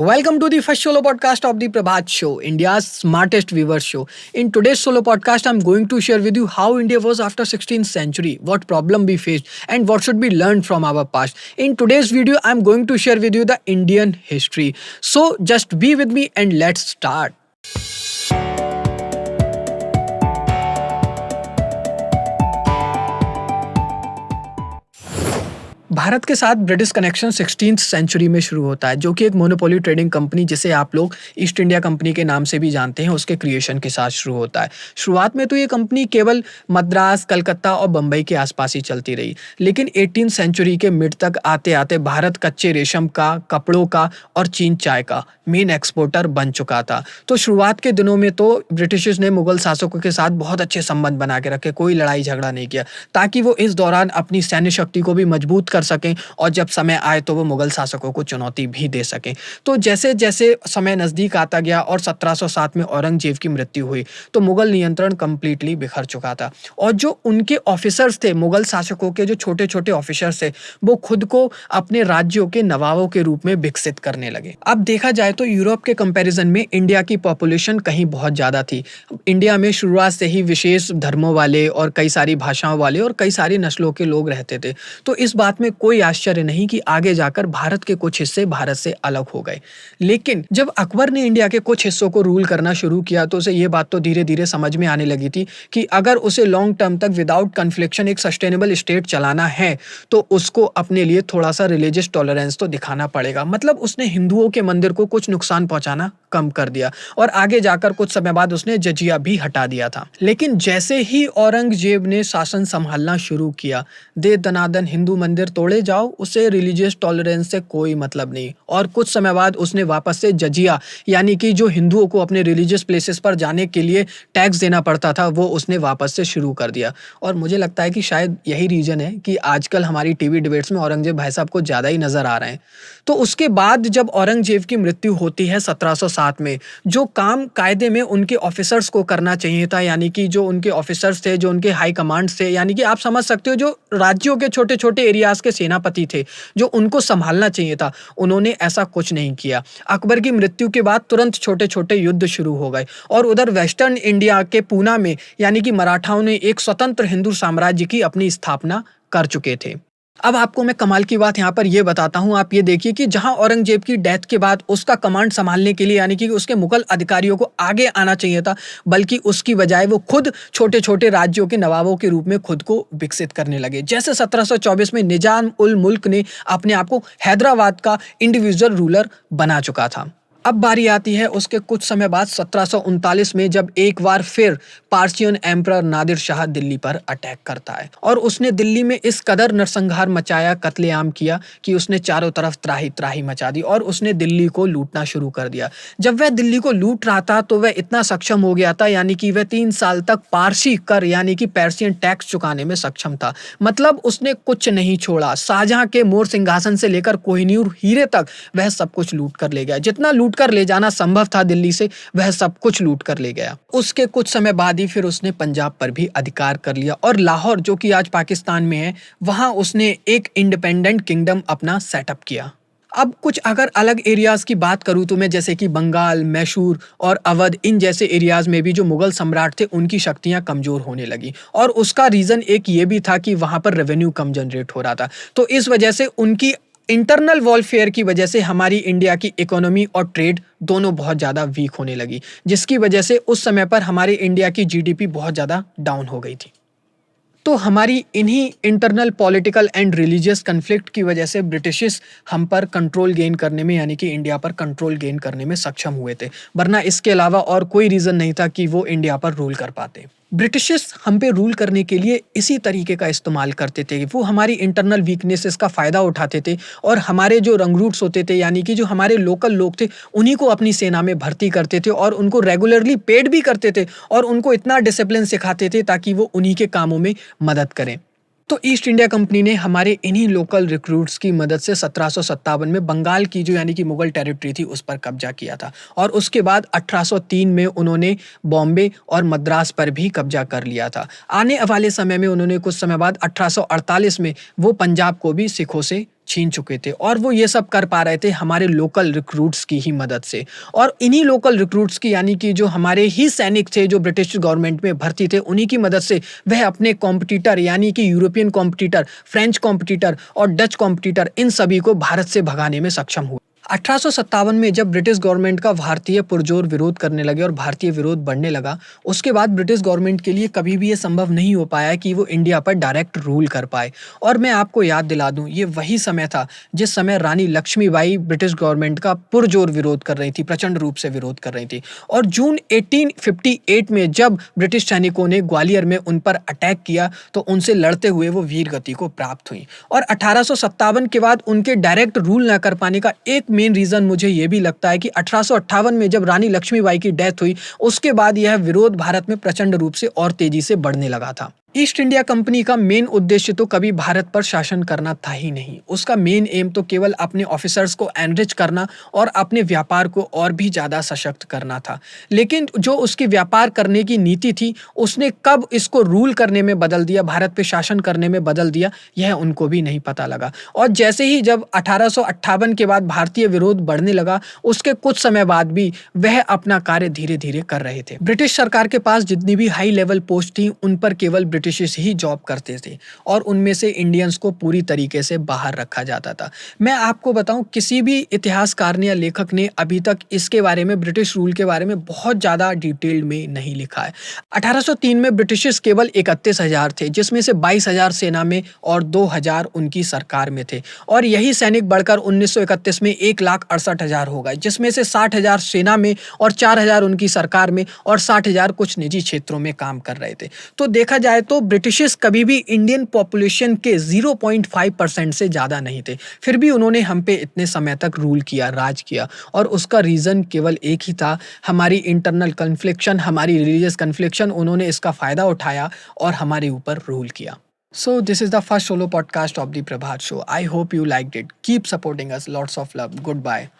Welcome to the first solo podcast of the Prabhat Show, India's smartest viewers show. In today's solo podcast, I'm going to share with you how India was after 16th century, what problem we faced, and what should be learned from our past. In today's video, I'm going to share with you the Indian history. So just be with me and let's start. Bharat के साथ British connection 16th century में शुरू होता है, जो कि एक monopoly trading company जिसे आप लोग ईस्ट इंडिया कंपनी के नाम से भी जानते हैं, उसके क्रिएशन के साथ शुरू होता है। शुरुआत में तो ये कंपनी केवल मद्रास, कलकत्ता और बम्बई के आसपास ही चलती रही, लेकिन 18th सेंचुरी के मिड तक आते आते भारत कच्चे रेशम का, कपड़ों का और चीन चाय का मेन एक्सपोर्टर बन चुका था। तो शुरुआत के दिनों में तो ब्रिटिशर्स ने मुगल शासकों के साथ बहुत अच्छे संबंध बना के रखे, कोई लड़ाई झगड़ा नहीं किया, ताकि वो इस दौरान अपनी सैन्य शक्ति को भी मजबूत कर सकें और जब समय आए तो वो मुगल शासकों को चुनौती भी दे सकें। तो जैसे जैसे समय नजदीक आता गया और 1707 में औरंगजेब की मृत्यु हुई, तो मुगल नियंत्रण कंप्लीटली बिखर चुका था और जो उनके ऑफिसर्स थे, मुगल शासकों के जो छोटे छोटे ऑफिसर्स थे, वो खुद को अपने राज्यों के नवाबों के रूप में विकसित करने लगे। अब देखा जाए तो यूरोप के कंपैरिजन में इंडिया की पॉपुलेशन कहीं बहुत ज्यादा थी। इंडिया में शुरुआत से ही विशेष धर्मों वाले और कई सारी भाषाओं वाले और कई सारी नस्लों के लोग रहते थे। तो इस बात में कोई आश्चर्य नहीं कि आगे जाकर भारत के कुछ हिस्से भारत से अलग हो गए। लेकिन जब अकबर ने इंडिया के कुछ हिस्सों को रूल करना शुरू किया तो उसे ये बात तो धीरे धीरे समझ में आने लगी थी कि अगर उसे लॉन्ग टर्म तक विदाउट कन्फ्लिक्शन एक सस्टेनेबल स्टेट चलाना है तो उसको अपने लिए थोड़ा सा रिलीजियस टॉलरेंस तो दिखाना पड़ेगा। मतलब उसने हिंदुओं के मंदिर को कुछ नुकसान पहुंचाना कम कर दिया और आगे जाकर कुछ समय बाद उसने जजिया भी हटा दिया था। लेकिन जैसे ही औरंगजेब ने शासन संभालना शुरू किया, दे दनादन हिंदू मंदिर तोड़े जाओ, उसे रिलीजियस टॉलरेंस से कोई मतलब नहीं। और कुछ समय बाद उसने वापस से जजिया, यानी कि जो हिंदुओं को अपने रिलीजियस प्लेसेस पर जाने के लिए टैक्स देना पड़ता था, वो उसने वापस से शुरू कर दिया। और मुझे लगता है कि शायद यही रीजन है कि आजकल हमारी टीवी डिबेट्स में औरंगजेब भाई साहब को ज्यादा ही नजर आ रहे हैं। तो उसके बाद जब औरंगजेब की मृत्यु होती है 1707 में, जो काम कायदे में उनके ऑफिसर्स को करना चाहिए था, यानी कि जो उनके ऑफिसर्स थे, जो उनके हाई कमांड थे, यानी कि आप समझ सकते हो जो राज्यों के छोटे छोटे एरियाज के सेनापति थे, जो उनको संभालना चाहिए था, उन्होंने ऐसा कुछ नहीं किया। अकबर की मृत्यु के बाद तुरंत छोटे छोटे युद्ध शुरू हो गए और उधर वेस्टर्न इंडिया के पूना में, यानी कि मराठाओं ने एक स्वतंत्र हिंदू साम्राज्य की अपनी स्थापना कर चुके थे। अब आपको मैं कमाल की बात यहाँ पर ये बताता हूँ। आप ये देखिए कि जहाँ औरंगजेब की डेथ के बाद उसका कमांड संभालने के लिए, यानी कि उसके मुगल अधिकारियों को आगे आना चाहिए था, बल्कि उसकी बजाय वो खुद छोटे छोटे राज्यों के नवाबों के रूप में खुद को विकसित करने लगे। जैसे 1724 में निजाम उल मुल्क ने अपने आप को हैदराबाद का इंडिविजुअल रूलर बना चुका था। अब बारी आती है उसके कुछ समय बाद 1739 में, जब एक बार फिर पार्सियन एम्परर नादिर शाह दिल्ली पर अटैक करता है और उसने दिल्ली में इस कदर नरसंहार मचाया, कत्लेआम किया कि उसने चारों तरफ त्राही त्राही मचा दी और उसने दिल्ली को लूटना शुरू कर दिया। जब वह दिल्ली को लूट रहा था तो वह इतना सक्षम हो गया था, यानी कि वह 3 साल तक पारसी कर, यानी कि पर्शियन टैक्स चुकाने में सक्षम था। मतलब उसने कुछ नहीं छोड़ा। शाहजहां के मोर सिंहासन से लेकर कोहिनूर हीरे तक वह सब कुछ लूट कर ले गया। जितना लूट कर ले जाना संभव था दिल्ली से, वह सब कुछ लूट कर ले गया। उसके कुछ समय बाद ही फिर उसने पंजाब पर भी अधिकार कर लिया और लाहौर, जो कि आज पाकिस्तान में है, वहां उसने एक इंडिपेंडेंट किंगडम अपना सेटअप किया। अब कुछ अगर अलग एरियाज की बात करूं तो मैं, जैसे कि बंगाल, मैसूर और अवध, इन जैसे एरियाज में भी जो मुगल सम्राट थे उनकी शक्तियां कमजोर होने लगी और उसका रीजन एक ये भी था कि वहां पर रेवेन्यू कम जनरेट हो रहा था। तो इस वजह से उनकी इंटरनल वॉरफेयर की वजह से हमारी इंडिया की इकोनॉमी और ट्रेड दोनों बहुत ज़्यादा वीक होने लगी, जिसकी वजह से उस समय पर हमारी इंडिया की जीडीपी बहुत ज़्यादा डाउन हो गई थी। तो हमारी इन्हीं internal political and religious conflict की वजह से ब्रिटिशर्स हम पर कंट्रोल गेन करने में, यानी कि इंडिया पर कंट्रोल गेन करने में सक्षम हुए थे, वरना इसके अलावा और कोई रीज़न नहीं था कि वो इंडिया पर रूल कर पाते। ब्रिटिशर्स हम पे रूल करने के लिए इसी तरीके का इस्तेमाल करते थे। वो हमारी इंटरनल वीकनेसेस का फ़ायदा उठाते थे और हमारे जो रंगरूट्स होते थे, यानी कि जो हमारे लोकल लोग थे, उन्हीं को अपनी सेना में भर्ती करते थे और उनको रेगुलरली पेड भी करते थे और उनको इतना डिसिप्लिन सिखाते थे ताकि वो उन्हीं के कामों में मदद करें। तो ईस्ट इंडिया कंपनी ने हमारे इन्हीं लोकल रिक्रूट्स की मदद से 1757 में बंगाल की जो, यानी कि मुगल टेरिटरी थी, उस पर कब्जा किया था और उसके बाद 1803 में उन्होंने बॉम्बे और मद्रास पर भी कब्जा कर लिया था। आने वाले समय में उन्होंने कुछ समय बाद 1848 में वो पंजाब को भी सिखों से छीन चुके थे और वो ये सब कर पा रहे थे हमारे लोकल रिक्रूट्स की ही मदद से। और इन्हीं लोकल रिक्रूट्स की यानी कि जो हमारे ही सैनिक थे जो ब्रिटिश गवर्नमेंट में भर्ती थे, उन्हीं की मदद से वह अपने कॉम्पिटिटर यानी कि यूरोपियन कॉम्पिटिटर, फ्रेंच कॉम्पिटिटर और डच कॉम्पिटिटर इन सभी को भारत से भगाने में सक्षम हुए। 1857 में जब ब्रिटिश गवर्नमेंट का भारतीय पुरजोर विरोध करने लगे और भारतीय विरोध बढ़ने लगा, उसके बाद ब्रिटिश गवर्नमेंट के लिए कभी भी ये संभव नहीं हो पाया कि वो इंडिया पर डायरेक्ट रूल कर पाए। और मैं आपको याद दिला दूं, ये वही समय था जिस समय रानी लक्ष्मीबाई ब्रिटिश गवर्नमेंट का पुरजोर विरोध कर रही थी, प्रचंड रूप से विरोध कर रही थी। और जून 1858 में जब ब्रिटिश सैनिकों ने ग्वालियर में उन पर अटैक किया, तो उनसे लड़ते हुए वो वीर गति को प्राप्त हुई। और 1857 के बाद उनके डायरेक्ट रूल न कर पाने का एक मेन रीजन मुझे ये भी लगता है कि 1858 में जब रानी लक्ष्मीबाई की डेथ हुई, उसके बाद यह विरोध भारत में प्रचंड रूप से और तेजी से बढ़ने लगा था। ईस्ट इंडिया कंपनी का मेन उद्देश्य तो कभी भारत पर शासन करना था ही नहीं। उसका मेन एम तो केवल अपने ऑफिसर्स को एनरिच करना और अपने व्यापार को और भी ज्यादा सशक्त करना था। लेकिन जो उसकी व्यापार करने की नीति थी, उसने कब इसको रूल करने में बदल दिया, भारत पे शासन करने में बदल दिया, यह उनको भी नहीं पता लगा। और जैसे ही जब 1858 के बाद भारतीय विरोध बढ़ने लगा, उसके कुछ समय बाद भी वह अपना कार्य धीरे धीरे कर रहे थे। ब्रिटिश सरकार के पास जितनी भी हाई लेवल पोस्ट थी, उन पर केवल ब्रिटिश ही जॉब करते थे और उनमें से इंडियंस को पूरी तरीके से बाहर रखा जाता था। मैं आपको बताऊं, किसी भी इतिहासकार ने या लेखक ने अभी तक इसके बारे में, ब्रिटिश रूल के बारे में बहुत ज्यादा डिटेल में नहीं लिखा है। 1803 में ब्रिटिश केवल 31,000 थे, जिसमें से 22,000 सेना में और 2,000 उनकी सरकार में थे। और यही सैनिक बढ़कर 1931 में 1,68,000 हो गए, जिसमें से 60,000 सेना में और 4,000 उनकी सरकार में और 60,000 कुछ निजी क्षेत्रों में काम कर रहे थे। तो देखा जाए तो ब्रिटिशर्स कभी भी इंडियन पॉपुलेशन के 0.5% से ज्यादा नहीं थे, फिर भी उन्होंने हम पे इतने समय तक रूल किया, राज किया। और उसका रीजन केवल एक ही था, हमारी इंटरनल कन्फ्लिक्शन, हमारी रिलीजियस कन्फ्लिक्शन। उन्होंने इसका फायदा उठाया और हमारे ऊपर रूल किया। So this is the first solo podcast of the Prabhat Show. I hope you liked it. Keep supporting us. Lots of love. Goodbye.